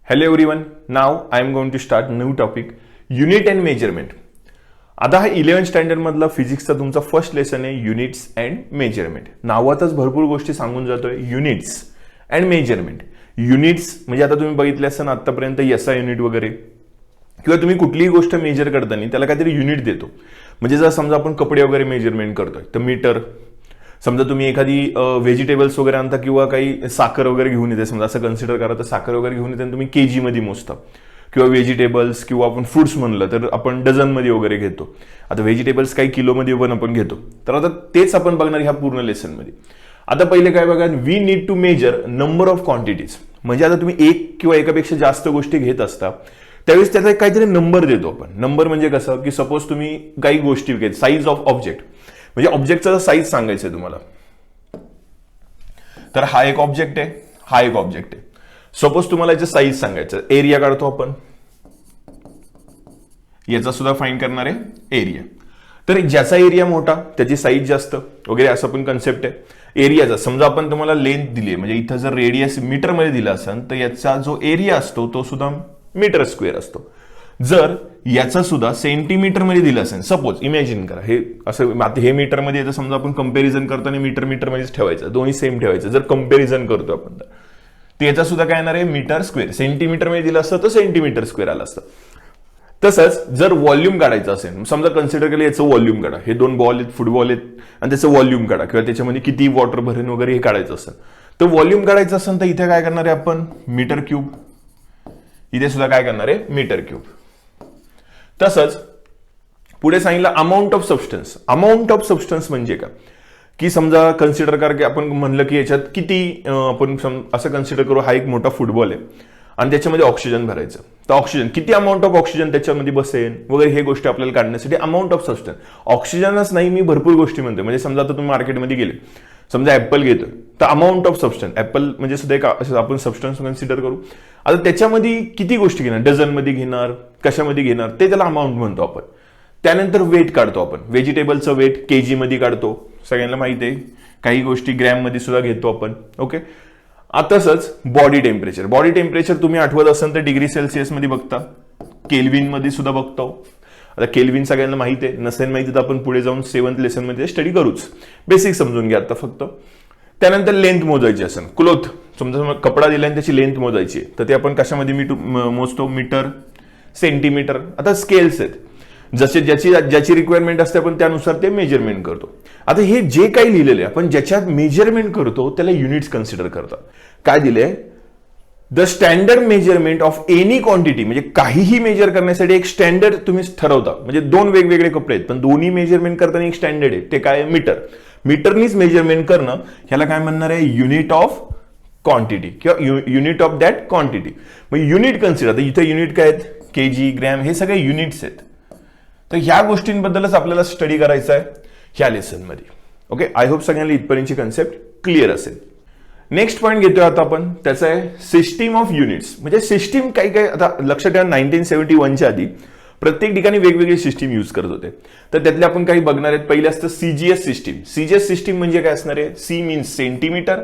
Hello everyone, now I am going to start new topic, Unit and Measurement. आता हा 11th standard मधला फिजिक्सचा तुमचा first lesson आहे, units and measurement. नावातच भरपूर गोष्टी सांगून जातोय, युनिट्स अँड मेजरमेंट. युनिट्स म्हणजे आता तुम्ही बघितले असाल आतापर्यंत SI युनिट वगैरे, किंवा तुम्ही कुठलीही गोष्ट मेजर करताना त्याला काहीतरी युनिट देतो. म्हणजे जर समजा आपण कपडे वगैरे मेजरमेंट करतोय तर मीटर. समजा तुम्ही एखादी व्हेजिटेबल्स वगैरे आणता किंवा काही साखर वगैरे घेऊन येते, समजा असं कन्सिडर करा, तर साखर वगैरे घेऊन येते तुम्ही केजी मध्ये मोजता. किंवा व्हेजिटेबल्स किंवा आपण फ्रुट्स म्हणलं तर आपण डझन मध्ये वगैरे घेतो. आता व्हेजिटेबल्स काही किलोमध्ये पण आपण घेतो. तर आता तेच आपण बघणार ह्या पूर्ण लेसन मध्ये. आता पहिले काय बघा, we need to measure number of quantities. म्हणजे आता तुम्ही एक किंवा एकापेक्षा जास्त गोष्टी घेत असता त्यावेळेस त्याचा काहीतरी नंबर देतो आपण. नंबर म्हणजे कसं की सपोज तुम्ही काही गोष्टी घेत, साईज ऑफ ऑब्जेक्ट म्हणजे ऑब्जेक्टचा साईज सांगायचं आहे तुम्हाला. तर हा एक ऑब्जेक्ट आहे, हा एक ऑब्जेक्ट आहे. सपोज तुम्हाला याचं साईज सांगायचं, एरिया काढतो आपण, याचा सुद्धा फाइंड करणार आहे एरिया. तर ज्याचा एरिया मोठा त्याची साईज जास्त वगैरे असं पण कन्सेप्ट आहे. एरियाचा समजा आपण तुम्हाला लेंथ दिली म्हणजे इथं जर रेडियस मीटर मध्ये दिला असेल तर याचा जो एरिया असतो तो सुद्धा मीटर स्क्वेअर असतो. जर याचा सुद्धा सेंटीमीटर मध्ये दिलं असेल, सपोज इमॅजिन करा हे असं, आता हे मीटर मध्ये येतं, समजा आपण कंपॅरिझन करताना मीटर मध्येच ठेवायचं, दोन्ही सेम ठेवायचं. जर कंपॅरिझन करतो आपण तर याचा सुद्धा काय येणार आहे मीटर स्क्वेअर. सेंटीमीटर मध्ये दिलं असतं तर सेंटीमीटर स्क्वेअर आलं असतं. तसंच जर व्हॉल्यूम काढायचं असेल, समजा कन्सिडर केलं याचं व्हॉल्यूम काढा, हे 2 बॉल आहेत, फुटबॉल आहेत आणि त्याचं व्हॉल्यूम काढा, किंवा त्याच्यामध्ये किती वॉटर भरेन वगैरे हे काढायचं असेल तर व्हॉल्यूम काढायचं असेल तर इथे काय करणार आहे आपण, मीटर क्यूब. इथे सुद्धा काय करणार आहे, मीटर क्यूब. तसंच पुढे सांगितलं amount of substance. Amount of substance म्हणजे का, की समजा कन्सिडर करा की आपण म्हणलं की याच्यात किती, आपण असं कन्सिडर करू हा एक मोठा फुटबॉल आहे आणि त्याच्यामध्ये ऑक्सिजन भरायचं. तर ऑक्सिजन किती, अमाऊंट ऑफ ऑक्सिजन त्याच्यामध्ये बसेल वगैरे हे गोष्टी आपल्याला काढण्यासाठी अमाऊंट ऑफ सबस्टन्स. ऑक्सिजनच नाही, मी भरपूर गोष्टी म्हणते. म्हणजे समजा आता तुम्ही मार्केटमध्ये गेले, समजा ऍपल घेतोय तर अमाऊंट ऑफ सबस्टन्स, ऍपल म्हणजे सुद्धा एक आपण सबस्टन्स कन्सिडर करू. आता त्याच्यामध्ये किती गोष्टी घेणार, डझन मध्ये घेणार, कशामध्ये घेणार, ते त्याला अमाऊंट म्हणतो आपण. त्यानंतर वेट काढतो आपण, व्हेजिटेबलचं वेट केजी मध्ये काढतो, सगळ्यांना माहिती आहे. काही गोष्टी ग्रॅम मध्ये सुद्धा घेतो आपण. ओके. तसंच बॉडी टेम्परेचर. बॉडी टेम्परेचर तुम्ही आठवत असाल तर डिग्री सेल्सिअस मध्ये बघता, केल्विन मध्ये सुद्धा बघतो. आता केल्विन सगळ्यांना माहिती आहे, नसेल माहिती तर आपण पुढे जाऊन 7th लेसन मध्ये स्टडी करूच. बेसिक समजून घ्या आता फक्त. त्यानंतर लेंथ मोजायची असेल, क्लोथ समजा कपडा दिला आणि त्याची लेंथ मोजायची तर ते आपण कशामध्ये मोजतो, मीटर, सेंटीमीटर. आता स्केल्स आहेत, जसे ज्याची रिक्वायरमेंट असते आपण त्यानुसार ते मेजरमेंट करतो. आता हे जे काही लिहिलेलं आहे आपण ज्याच्यात मेजरमेंट करतो त्याला युनिट्स कन्सिडर करतात. काय दिलंय, the standard measurement of any quantity. म्हणजे काहीही मेजर करण्यासाठी एक स्टँडर्ड तुम्ही ठरवता. म्हणजे 2 वेगवेगळे कपडे आहेत पण दोन्ही मेजरमेंट करताना एक स्टँडर्ड आहे, ते काय, मीटर. मीटरनीच मेजरमेंट करणं ह्याला काय म्हणणार आहे, युनिट ऑफ क्वांटिटी किंवा युनिट ऑफ दॅट क्वांटिटी. मग युनिट कन्सिडर, इथे युनिट काय आहेत, केजी, ग्रॅम, हे सगळे युनिट्स आहेत. तर ह्या गोष्टींबद्दलच आपल्याला स्टडी करायचं आहे ह्या लेसन मध्ये. ओके, आय होप सगळ्यांना इथपर्यंतची कन्सेप्ट क्लिअर असेल. नेक्स्ट पॉईंट घेतोय आता आपण, त्याचं आहे सिस्टीम ऑफ युनिट्स. म्हणजे सिस्टीम काही काही, आता लक्षात ठेवा 1971च्या आधी प्रत्येक ठिकाणी वेगवेगळी सिस्टीम यूज करत होते. तर त्यातले आपण काही बघणार आहेत. पहिले असतं CGS सिस्टीम. CGS सिस्टीम म्हणजे काय असणार आहे, C means centimetre,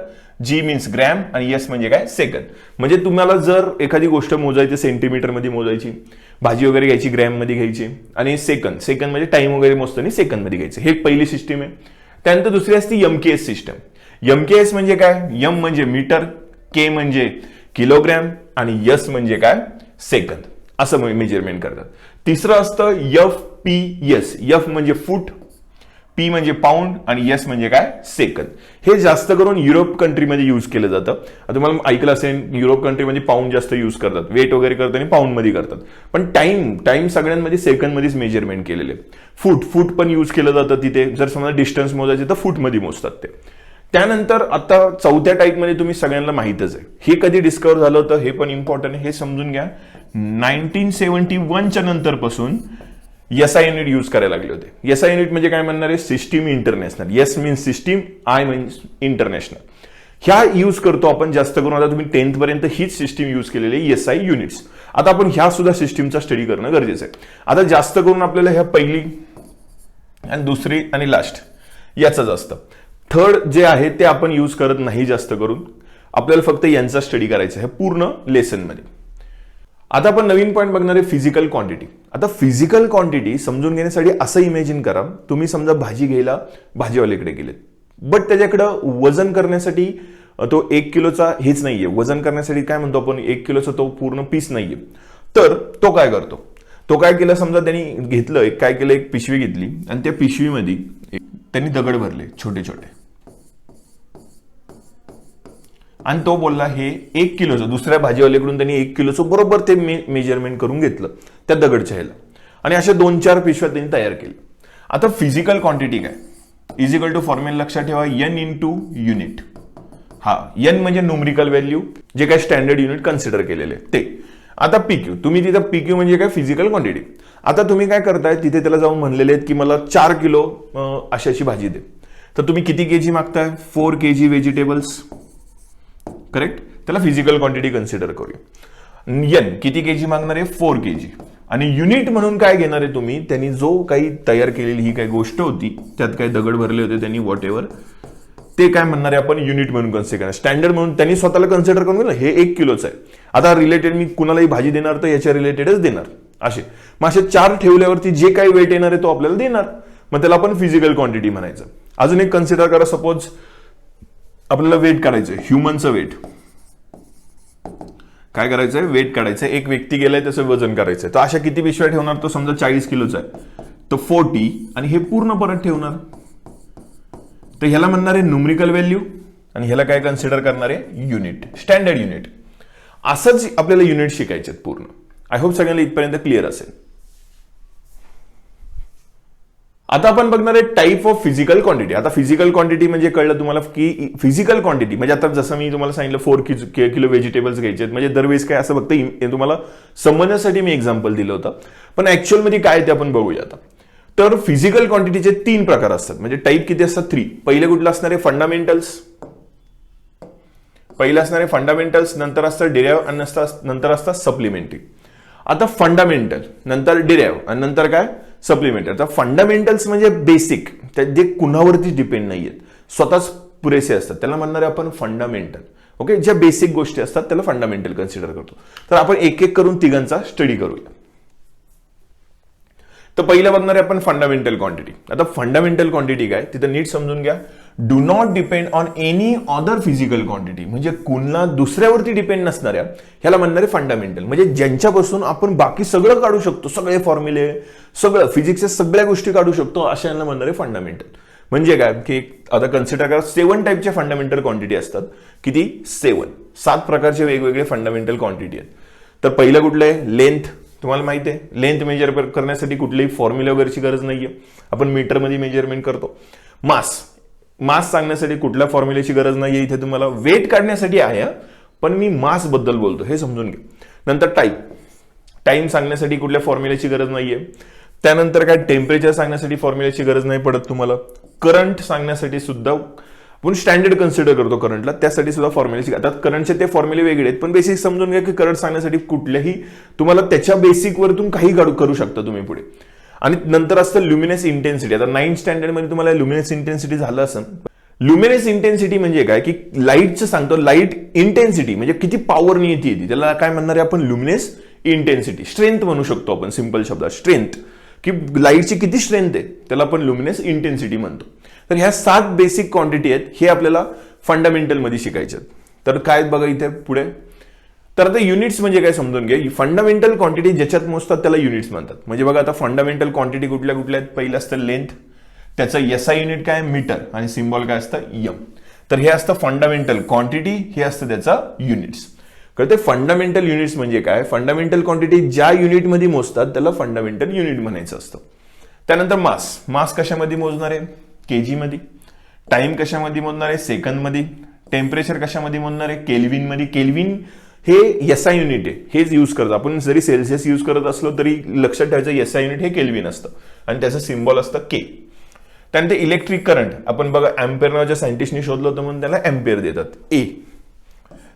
G means gram आणि S म्हणजे काय, सेकंड. म्हणजे तुम्हाला जर एखादी गोष्ट मोजायची सेंटीमीटर मध्ये मोजायची, भाजी वगैरे घ्यायची ग्रॅम मध्ये घ्यायची, आणि सेकंड म्हणजे टाइम वगैरे मोजताना सेकंड मध्ये घ्यायचं, हे पहिली सिस्टीम आहे. त्यानंतर दुसरी असते MKS सिस्टम. MKS म्हणजे काय, M म्हणजे मीटर, K म्हणजे किलोग्रॅम आणि S म्हणजे काय, सेकंद. असं मेजरमेंट करतात. तिसरं असतं FPS. F म्हणजे फूट, P म्हणजे पाऊंड आणि S म्हणजे काय, सेकंद. हे जास्त करून युरोप कंट्रीमध्ये यूज केलं जातं. तुम्हाला ऐकलं असेल युरोप कंट्रीमध्ये पाऊंड जास्त यूज करतात, वेट वगैरे करताना पाऊंड मध्ये करतात. पण टाइम सगळ्यांमध्ये सेकंड मध्येच मेजरमेंट केलेले. फूट पण यूज केलं जातं तिथे. जर समजा डिस्टन्स मोजायचे तर फूट मध्ये मोजतात ते. त्यानंतर आता 4थ्या टाईप मध्ये तुम्ही सगळ्यांना माहितच आहे. हे कधी डिस्कवर झालं होतं हे पण इम्पॉर्टंट आहे, हे समजून घ्या. 1971च्या नंतर पासून SI युनिट यूज करायला लागले होते. SI युनिट म्हणजे काय म्हणणार आहे, system international. S means system, I means international. ह्या यूज करतो आपण जास्त करून. आता तुम्ही 10th पर्यंत हीच सिस्टीम यूज केलेली आहे, SI युनिट्स. आता आपण ह्या सुद्धा सिस्टीमचा स्टडी करणं गरजेचं आहे. आता जास्त करून आपल्याला ह्या पहिली आणि दुसरी आणि लास्ट याच असतं. थर्ड जे आहे ते आपण यूज करत नाही जास्त करून. आपल्याला फक्त यांचा स्टडी करायचा आहे पूर्ण लेसन मध्ये. आता आपण नवीन पॉईंट बघणार आहे फिजिकल क्वांटिटी. आता फिजिकल क्वांटिटी समजून घेण्यासाठी असं इमॅजिन करा, तुम्ही समजा भाजी घ्यायला भाजीवाल्याकडे गेलेत, बट त्याच्याकडं वजन करण्यासाठी तो 1 किलोचा हेच नाहीये, वजन करण्यासाठी काय म्हणतो आपण 1 किलोचा तो पूर्ण पीस नाहीये. तर तो काय करतो, तो काय केलं, समजा त्यांनी घेतलं काय केलं, एक पिशवी घेतली आणि त्या पिशवीमध्ये त्यांनी दगड भरले छोटे छोटे आणि तो बोलला हे 1 किलोचं, दुसऱ्या भाजीवाल्याकडून त्यांनी 1 किलोचं बरोबर ते मेजरमेंट करून घेतलं त्या दगडच्या ह्याला आणि अशा 2-4 पिशव्या त्यांनी तयार केल्या. आता फिजिकल क्वांटिटी काय, इज इक्वल टू फॉर्म्युला लक्षात ठेवा, एन इंटू युनिट. हा एन म्हणजे न्यूमरिकल व्हॅल्यू, जे काय स्टँडर्ड युनिट कन्सिडर केलेले ते. आता पीक्यू, तुम्ही तिथं पीक्यू म्हणजे काय फिजिकल क्वांटिटी. आता तुम्ही काय करताय, तिथे त्याला जाऊन म्हणलेले आहेत की मला 4 किलो अशाची भाजी दे, तर तुम्ही किती केजी मागताय, 4 kg व्हेजिटेबल्स, करेक्ट. त्याला फिजिकल क्वांटिटी कन्सिडर करूया. एन किती केजी मागणार आहे, 4 kg. आणि युनिट म्हणून काय घेणार आहे तुम्ही, त्यांनी जो काही तयार केलेली ही काही गोष्ट होती, त्यात काही दगड भरले होते त्यांनी, व्हॉट एव्हर, ते काय म्हणणार आहे आपण युनिट म्हणून कन्सिडर करणार. स्टँडर्ड म्हणून त्यांनी स्वतःला कन्सिडर करून घेतलं हे 1 किलोचं आहे. आता रिलेटेड मी कुणालाही भाजी देणार तर याच्या रिलेटेडच देणार असे. मग असे 4 ठेवल्यावरती जे काही वेट येणार आहे तो आपल्याला देणार, मग त्याला आपण फिजिकल क्वांटिटी म्हणायचं. अजून एक कन्सिडर करा, सपोज आपल्याला वेट काढायचंय, ह्युमनचं वेट. काय करायचंय, वेट काढायचंय, एक व्यक्ती गेलाय त्याचं वजन करायचंय, तर अशा किती पिशव्या ठेवणार, तो समजा 40 किलोचा आहे तर 40 आणि हे पूर्ण परत ठेवणार. तर ह्याला म्हणणार आहे न्यूमरिकल व्हॅल्यू आणि ह्याला काय कन्सिडर करणार आहे, युनिट, स्टँडर्ड युनिट. असंच आपल्याला युनिट शिकायचे पूर्ण. आय होप सगळ्यांना इथपर्यंत क्लिअर असेल. आता आपण बघणार आहे टाईप ऑफ फिजिकल क्वांटिटी. आता फिजिकल क्वांटिटी म्हणजे कळलं तुम्हाला की फिजिकल क्वांटिटी म्हणजे आता जसं मी तुम्हाला सांगितलं 4 किलो व्हेजिटेबल्स घ्यायचे, म्हणजे दरवेळेस काय असं फक्त तुम्हाला समजण्यासाठी मी एक्झाम्पल दिलं होतं, पण ऍक्च्युअल मध्ये काय ते आपण बघूया आता. तर फिजिकल क्वांटिटीचे 3 प्रकार असतात, म्हणजे टाईप किती असतात, 3. पहिले कुठलं असणार आहे, फंडामेंटल्स. पहिलं असणार आहे फंडामेंटल्स, नंतर असतं डिराइव्ह आणि नंतर असतात सप्लिमेंटरी. आता फंडामेंटल, नंतर डिराइव्ह आणि नंतर काय, सप्लिमेंटरी. आता फंडामेंटल्स म्हणजे बेसिक, जे कुणावरती डिपेंड नाहीयेत, स्वतःच पुरेसे असतात, त्याला म्हणणार आहे आपण फंडामेंटल. ओके, ज्या बेसिक गोष्टी असतात त्याला फंडामेंटल कन्सिडर करतो. तर आपण एक एक करून तिघांचा स्टडी करूया. तर पहिलं बघणार आहे आपण फंडामेंटल क्वांटिटी. आता फंडामेंटल क्वांटिटी काय, तिथं नीट समजून घ्या. Do not depend on any other physical quantity, म्हणजे कुणला दुसऱ्यावरती डिपेंड नसणाऱ्या ह्याला म्हणणार आहे फंडामेंटल. म्हणजे ज्यांच्यापासून आपण बाकी सगळं काढू शकतो, सगळे फॉर्म्युले, सगळं फिजिक्सच्या सगळ्या गोष्टी काढू शकतो, अशा यांना म्हणणार आहे फंडामेंटल. म्हणजे काय की आता कन्सिडर करा 7 टाईपच्या फंडामेंटल क्वांटिटी असतात. किती, 7 प्रकारचे वेगवेगळे फंडामेंटल क्वांटिटी आहेत. तर पहिलं कुठलं आहे, लेंथ. तुम्हाला माहिती आहे लेंथ मेजर करण्यासाठी कुठल्याही फॉर्म्युला वगैरेची गरज नाहीये, आपण मीटरमध्ये मेजरमेंट करतो. मास सांगण्यासाठी कुठल्या फॉर्म्युलेची गरज नाहीये इथे तुम्हाला. वेट काढण्यासाठी आहे, पण मी मास बद्दल बोलतो, हे समजून घ्या. नंतर टाइम सांगण्यासाठी कुठल्या फॉर्म्युलेची गरज नाहीये. त्यानंतर काय, टेम्परेचर सांगण्यासाठी फॉर्म्युलेची गरज नाही पडत तुम्हाला. करंट सांगण्यासाठी सुद्धा आपण स्टँडर्ड कन्सिडर करतो करंटला, त्यासाठी सुद्धा फॉर्म्युलेची. आता करंटचे ते फॉर्म्युले वेगळे आहेत, पण बेसिक समजून घ्या की करंट सांगण्यासाठी कुठल्याही तुम्हाला त्याच्या बेसिक वरतून काही करू शकता तुम्ही पुढे. आणि नंतर असतं ल्युमिनस इंटेन्सिटी. आता 9th स्टँडर्ड मध्ये तुम्हाला ल्युमिनस इंटेन्सिटी झालं असेल. ल्युमिनस इंटेन्सिटी म्हणजे काय की लाईटचं सांगतो, लाईट इंटेन्सिटी म्हणजे किती पॉवरनी येते, त्याला काय म्हणणार आहे आपण, ल्युमिनस इंटेन्सिटी. स्ट्रेंथ म्हणू शकतो आपण सिंपल शब्दात, स्ट्रेंथ, की लाईटची किती स्ट्रेंथ आहे त्याला आपण ल्युमिनस इंटेन्सिटी म्हणतो. तर ह्या 7 बेसिक क्वांटिटी आहेत, हे आपल्याला फंडामेंटल मध्ये शिकायचे आहेत. तर काय बघा इथे पुढे, तर आता युनिट्स म्हणजे काय समजून घ्या. फंडामेंटल क्वांटिटी ज्याच्यात मोजतात त्याला युनिट्स म्हणतात. म्हणजे बघा आता फंडामेंटल क्वांटिटी कुठल्या कुठल्या आहेत, पहिलं असतं लेंथ, त्याचं एसआय युनिट काय, मीटर, आणि सिम्बॉल काय असतं, एम. तर हे असतं फंडामेंटल क्वांटिटी, हे असतं त्याचं युनिट्स. कळते, फंडामेंटल युनिट्स म्हणजे काय, फंडामेंटल क्वांटिटी ज्या युनिटमध्ये मोजतात त्याला फंडामेंटल युनिट म्हणायचं असतं. त्यानंतर मास कशामध्ये मोजणार आहे, केजी मध्ये. टाइम कशामध्ये मोजणार आहे, सेकंद मध्ये. टेम्परेचर कशामध्ये मोजणार आहे, केल्विन मध्ये. केल्विन हे एसआय युनिट आहे, हेच यूज करतो आपण. जरी सेल्सिअस यूज करत असलो तरी लक्षात ठेवायचं एसआय युनिट हे केल्विन असतं आणि त्याचं सिम्बॉल असतं के. त्यानंतर इलेक्ट्रिक करंट, आपण बघा एम्पेअर नावाच्या सायंटिस्टनी शोधलं होतं म्हणून त्याला एम्पेअर देतात, ए.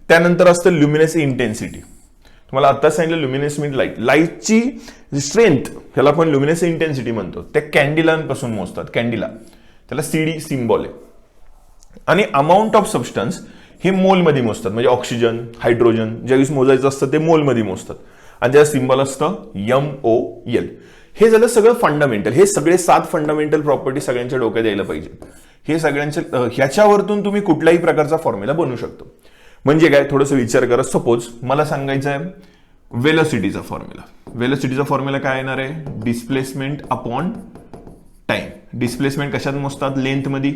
त्यानंतर असतं ल्युमिनस इंटेन्सिटी. तुम्हाला आता सांगितलं ल्युमिनस मीन लाईटची स्ट्रेंथ, ह्याला आपण ल्युमिनस इंटेन्सिटी म्हणतो. त्या कॅन्डिलांपासून मोजतात, कॅन्डिला, त्याला सीडी सिम्बॉल आहे. आणि अमाऊंट ऑफ सबस्टन्स हे मोलमध्ये मोजतात, म्हणजे ऑक्सिजन, हायड्रोजन ज्यावेळेस मोजायचं असतं ते मोलमध्ये मोजतात आणि त्याचं सिंबल असतं MOL. हे झालं सगळं फंडामेंटल. हे सगळे 7 फंडामेंटल प्रॉपर्टी सगळ्यांच्या डोक्यात यायला पाहिजे. हे सगळ्यांच्या ह्याच्यावरतून तुम्ही कुठल्याही प्रकारचा फॉर्म्युला बनवू शकतो. म्हणजे काय, थोडंसं विचार करा. सपोज मला सांगायचं आहे वेलोसिटीचा फॉर्म्युला. वेलोसिटीचा फॉर्म्युला काय येणार आहे, डिस्प्लेसमेंट अपॉन टाइम. डिस्प्लेसमेंट कशात मोजतात, लेंथ मध्ये.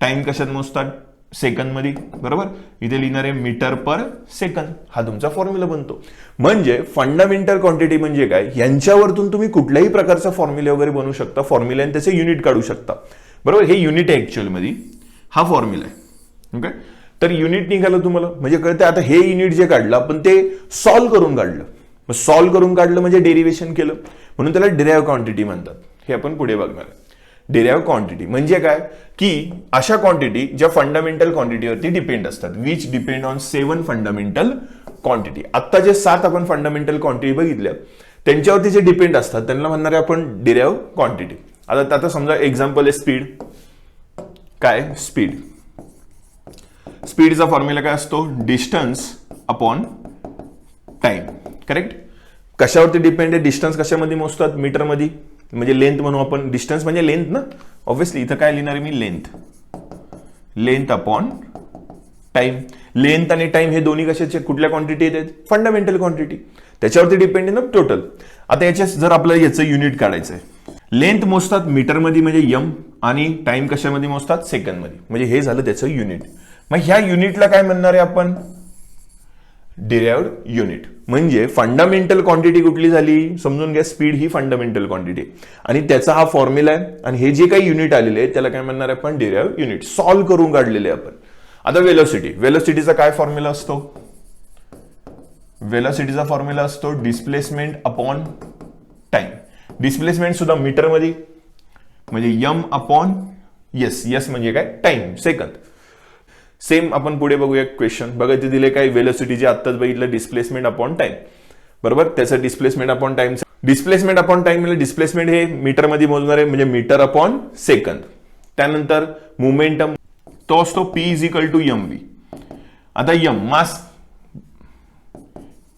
टाइम कशात मोजतात, सेकंद मध्ये. बरोबर, इथे लिहिणार आहे मीटर पर सेकंद. हा तुमचा फॉर्म्युला बनतो. म्हणजे फंडामेंटल क्वांटिटी म्हणजे काय, यांच्यावरतून तुम्ही कुठल्याही प्रकारचा फॉर्म्युला वगैरे बनवू शकता. फॉर्म्युला आणि त्याचे युनिट काढू शकता. बरोबर, हे युनिट आहे ऍक्च्युअल मध्ये, हा फॉर्म्युला आहे. ओके, तर युनिट निघालं तुम्हाला, म्हणजे कळतं. आता हे युनिट जे काढलं आपण ते सॉल्व्ह करून काढलं. सॉल्व्ह करून काढलं म्हणजे डेरिव्हेशन केलं, म्हणून त्याला डिराइव्ह क्वांटिटी म्हणतात. हे आपण पुढे बघणार आहे. डिराइव्ह क्वांटिटी म्हणजे काय, की अशा क्वांटिटी ज्या फंडामेंटल क्वांटिटीवरती डिपेंड असतात, which depend on 7 fundamental quantity. आता जे 7 आपण फंडामेंटल क्वांटिटी बघितल्या त्यांच्यावरती जे डिपेंड असतात त्यांना म्हणणार आहे आपण डिराइव्ह क्वांटिटी. आता समजा एक्झाम्पल आहे स्पीड. काय, स्पीड. स्पीडचा फॉर्म्युला काय असतो, डिस्टन्स अपॉन टाइम. करेक्ट. कशावरती डिपेंड आहे, डिस्टन्स कशामध्ये मोजतात, मीटर मध्ये, म्हणजे लेंथ म्हणू आपण. डिस्टन्स म्हणजे लेंथ ना, ऑब्व्हियसली. इथं काय लिहिणार आहे मी, length. Length upon time. Length आणि टाइम हे दोन्ही कशाचे, कुठल्या क्वांटिटी आहेत, फंडामेंटल क्वांटिटी. त्याच्यावरती डिपेंड आहे ना टोटल. आता याच्या जर आपल्याला याचं युनिट काढायचं आहे, लेंथ मोजतात मीटर मध्ये म्हणजे M, आणि टाइम कशामध्ये मोजतात, सेकंद मध्ये. म्हणजे हे झालं त्याचं युनिट. मग ह्या युनिटला काय म्हणणार आहे आपण, डिराइव्हड युनिट. म्हणजे फंडामेंटल क्वांटिटी कुठली झाली, समजून घ्या. स्पीड ही फंडामेंटल क्वांटिटी आणि त्याचा हा फॉर्म्युला आहे. आणि हे जे काही युनिट आलेले आहे त्याला काय म्हणणार आहे आपण, डिराइव्हड युनिट. सॉल्व्ह करून काढलेले आपण. आता वेलोसिटी. वेलोसिटीचा काय फॉर्म्युला असतो, वेलोसिटीचा फॉर्म्युला असतो डिस्प्लेसमेंट अपॉन टाइम. डिस्प्लेसमेंट सुद्धा मीटर मध्ये, म्हणजे M अपॉन S म्हणजे काय, टाइम, सेकंद. सेम आपण पुढे बघूया क्वेश्चन. बघा ते दिले काय, वेलोसिटीचे आत्ताच बघितलं, डिस्प्लेसमेंट अपॉन टाइम. बरोबर, त्याचं displacement upon time. Displacement upon time म्हणजे डिस्प्लेसमेंट हे मीटर मध्ये मोजणार आहे, म्हणजे मीटर अपॉन सेकंद. त्यानंतर मोमेंटम तो असतो P = mv. आता M मास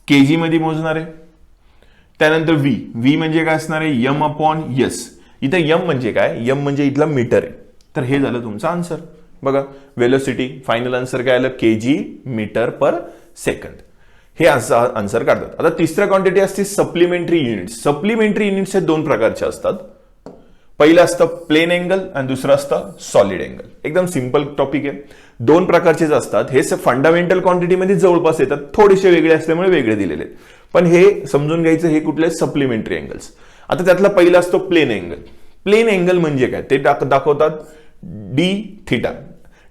केजी मध्ये मोजणार आहे. त्यानंतर V म्हणजे काय असणार आहे, M अपॉन S. इथं M म्हणजे काय, M म्हणजे इथला मीटर आहे. तर हे झालं तुमचं आन्सर. बघा, वेलोसिटी फायनल आन्सर काय आलं, kg मीटर पर सेकंद. हे आन्सर काढतात. आता तिसऱ्या क्वांटिटी असते सप्लिमेंटरी युनिट्स. सप्लिमेंटरी युनिट्स हे 2 प्रकारचे असतात. पहिलं असतं प्लेन अँगल आणि दुसरं असतं सॉलिड अँगल. एकदम सिंपल टॉपिक आहे. 2 प्रकारचेच असतात. हे फंडामेंटल क्वांटिटीमध्ये जवळपास येतात, थोडेसे वेगळे असल्यामुळे वेगळे दिलेले आहेत. पण हे समजून घ्यायचं, हे कुठले सप्लिमेंटरी अँगल्स. आता त्यातला पहिला असतो प्लेन अँगल. प्लेन अँगल म्हणजे काय ते दाखवतात d थिटा.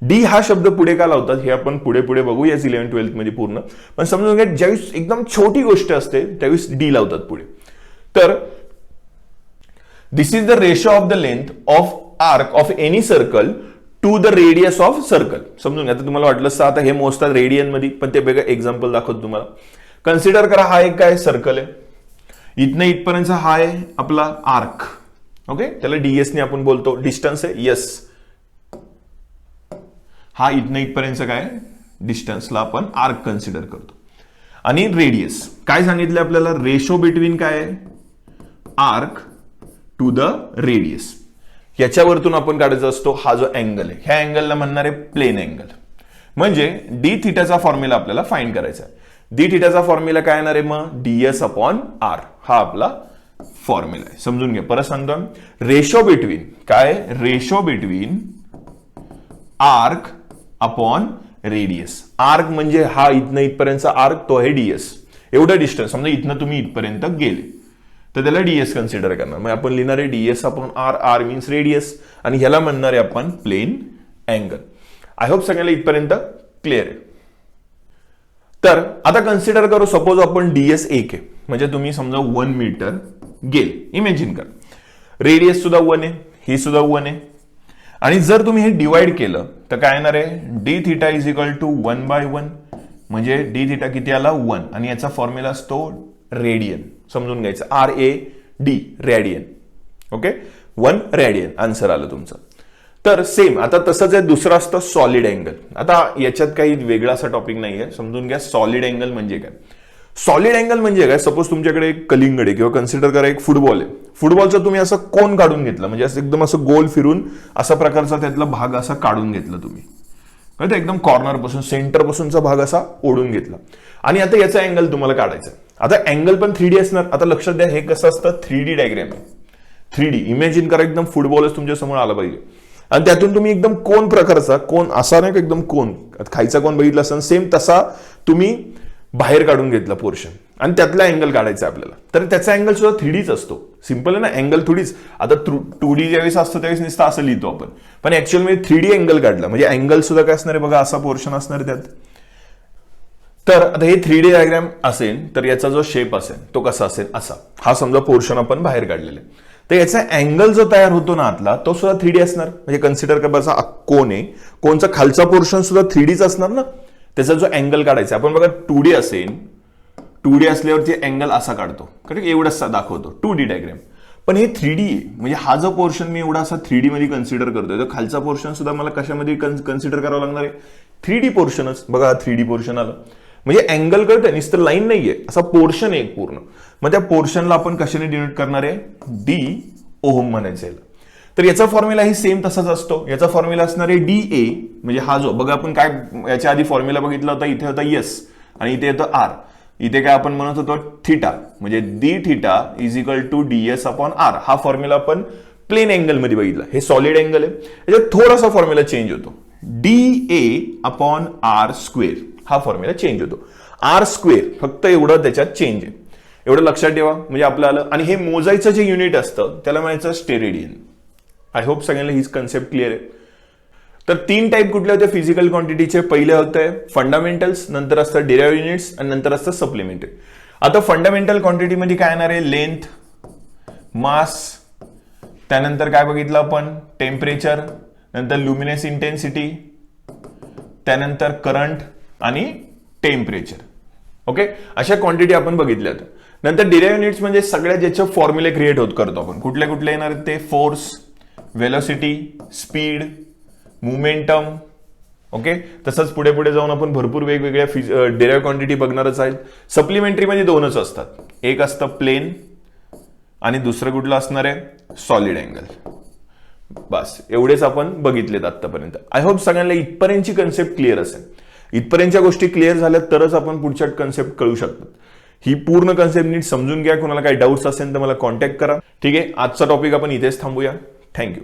डी हा शब्द पुढे का लावतात हे आपण पुढे पुढे बघू याच 11-12 मध्ये पूर्ण. पण समजून घ्या, ज्यावेळेस एकदम छोटी गोष्ट असते त्यावेळेस डी लावतात पुढे. तर this is the ratio of the length of arc of any circle to the radius of circle. समजून घ्या. आता तुम्हाला वाटलं असतं आता हे मोजतात रेडियन मध्ये, पण ते बघा एक्झाम्पल दाखवतो तुम्हाला. कन्सिडर करा हा एक काय सर्कल आहे, इथनं इथपर्यंत हा आहे आपला आर्क. ओके, त्याला डीएस ने आपण बोलतो, डिस्टन्स आहे एस. हा इथनं इथपर्यंत काय डिस्टन्सला आपण आर्क कन्सिडर करतो. आणि रेडियस काय सांगितलं आपल्याला, रेशो बिटवीन काय आहे, आर्क टू द रेडियस. याच्यावरतून आपण काढायचा असतो हा जो अँगल आहे, ह्या अँगलला म्हणणार आहे प्लेन अँगल. म्हणजे डी थिटाचा फॉर्म्युला आपल्याला फाइंड करायचा आहे. डी थिटाचा फॉर्म्युला काय येणार आहे मग, डीएस अपॉन आर. हा आपला फॉर्म्युला आहे. समजून घ्या, परत सांगतो. रेशो बिटवीन काय, ratio between arc upon radius. Arc म्हणजे हा इथनं इथपर्यंतचा आर्क, तो आहे डीएस. एवढं डिस्टन्स समजा इथनं तुम्ही इथपर्यंत गेले तर त्याला डीएस कन्सिडर करणार. मग आपण लिहिणार आहे DS upon R. R means radius आणि ह्याला म्हणणार आहे आपण प्लेन अँगल. आय होप सगळ्याला इथपर्यंत क्लिअर आहे. तर आता कन्सिडर करू, सपोज आपण डीएस 1 आहे, म्हणजे तुम्ही समजा 1 मीटर गेले, इमॅजिन करा. रेडियस सुद्धा 1 आहे, ही सुद्धा 1 आहे. आणि जर तुम्ही हे डिवाइड केलं तर काय येणार आहे, D theta is equal to 1/1. म्हणजे डी थिटा किती आला 1. आणि याचा फॉर्म्युला असतो रेडियन. समजून घ्यायचं, RAD radian. Okay, 1 radian answer आलं तुमचं. तर सेम आता तसंच आहे, दुसरं असतं सॉलिड अँगल. आता याच्यात काही वेगळा असा टॉपिक नाहीये, समजून घ्या सॉलिड अँगल म्हणजे काय. सॉलिड अँगल म्हणजे काय, सपोज तुमच्याकडे एक कलिंगड आहे किंवा कन्सिडर करा एक फुटबॉल आहे. फुटबॉलचा तुम्ही असं कोन काढून घेतलं, म्हणजे असं एकदम असं गोल फिरून असा प्रकारचा त्यातला भाग असा काढून घेतला तुम्ही, कळतं, एकदम कॉर्नर पासून सेंटर पासूनचा भाग असा ओढून घेतला आणि आता याचा अँगल तुम्हाला काढायचा. आता अँगल पण 3D असणार. आता लक्षात द्या, हे कसं असतं 3D डायग्राम आहे. 3D इमॅजिन करा, एकदम फुटबॉलच तुमच्या समोर आला पाहिजे आणि त्यातून तुम्ही एकदम कोन प्रकारचा, कोन असा नाही का एकदम कोन, खायचा कोन बघितला असेल सेम तसा तुम्ही बाहेर काढून घेतला पोर्शन आणि त्यातला अँगल काढायचा आपल्याला. तर त्याचा अँगल सुद्धा 3Dच असतो. सिंपल आहे ना, अँगल थोडीच. आता 2D ज्यावेळेस असतो त्यावेळेस नुसतं असं लिहितो आपण, पण ऍक्च्युअल मध्ये 3D अँगल काढला म्हणजे अँगल सुद्धा काय असणार आहे बघा, असा पोर्शन असणार आहे त्यात. तर आता हे 3D डायग्राम असेल तर याचा जो शेप असेल तो कसा असेल, असा. हा समजा पोर्शन आपण बाहेर काढलेला आहे, तर याचा अँगल जो तयार होतो ना आतला, तो सुद्धा 3D असणार. म्हणजे कन्सिडर करा कोन आहे, कोनचा खालचा पोर्शन सुद्धा 3Dच असणार ना. त्याचा जो अँगल काढायचा आपण बघा 2D असेल, 2D असल्यावरती अँगल असा काढतो, करेक्ट, एवढाच दाखवतो 2D डायग्राम. पण हे 3D आहे, म्हणजे हा जो पोर्शन मी एवढा असा 3D मध्ये कन्सिडर करतोय, तर खालचा पोर्शन सुद्धा मला कशामध्ये कन्सिडर करावा लागणार आहे, 3D पोर्शनच. बघा हा 3D पोर्शन आलं, म्हणजे अँगल कळतंय, नुसतं लाईन नाहीये, असा पोर्शन आहे एक पूर्ण. मग त्या पोर्शनला आपण कशाने डिनोट करणार आहे, डी ओहम म्हणायचं याला. तर याचा फॉर्म्युला ही सेम तसाच असतो. याचा फॉर्म्युला असणार आहे DA, म्हणजे हा जो बघा आपण काय याच्या आधी फॉर्म्युला बघितला होता, इथे होता S आणि इथे येतं R. इथे काय आपण म्हणत होतो थिटा, म्हणजे D theta is equal to DS upon R. हा फॉर्म्युला आपण प्लेन अँगल मध्ये बघितला. हे सॉलिड अँगल आहे, याच्यात थोडासा फॉर्म्युला चेंज होतो, DA अपॉन R स्क्वेअर. हा फॉर्म्युला चेंज होतो, R स्क्वेअर, फक्त एवढं त्याच्यात चेंज आहे. एवढं लक्षात ठेवा, म्हणजे आपल्याला. आणि हे मोजायचं जे युनिट असतं त्याला म्हणायचं स्टेरेडियन. आय होप सगळ्यांना हीच कन्सेप्ट क्लिअर आहे. तर 3 टाईप कुठले होते फिजिकल क्वांटिटीचे. पहिले होते फंडामेंटल्स, नंतर असतं डेरिव्हेटिव्ह युनिट्स आणि नंतर असतं सप्लिमेंटरी. आता फंडामेंटल क्वांटिटी मध्ये काय येणार आहे, लेंथ, मास, त्यानंतर काय बघितलं आपण टेम्परेचर, नंतर लुमिनस इंटेन्सिटी, त्यानंतर करंट आणि टेम्परेचर. ओके, अशा क्वांटिटी आपण बघितल्या होत्या. नंतर डेरिव्हेटिव्ह युनिट्स म्हणजे सगळ्या ज्याचे फॉर्म्युले क्रिएट करतो आपण. कुठले कुठले येणार आहेत ते, force, velocity, speed, momentum. Okay, तसंच पुढे पुढे जाऊन आपण भरपूर वेगवेगळ्या डेरिव्हेटिव्ह क्वांटिटी बघणारच आहेत. सप्लिमेंटरी मध्ये 2च असतात, एक असतं प्लेन आणि दुसरं कुठलं असणार आहे, सॉलिड अँगल. बस एवढेच आपण बघितलेत आतापर्यंत. आय होप सगळ्यांना इथपर्यंतची कन्सेप्ट क्लिअर असेल. इथपर्यंतच्या गोष्टी क्लिअर झाल्या तरच आपण पुढच्या कन्सेप्ट कळू शकतात. ही पूर्ण कन्सेप्ट नीट समजून घ्या. कोणाला काही डाऊट्स असेल तर मला कॉन्टॅक्ट करा. ठीक आहे, आजचा टॉपिक आपण इथेच थांबूया. थँक्यू.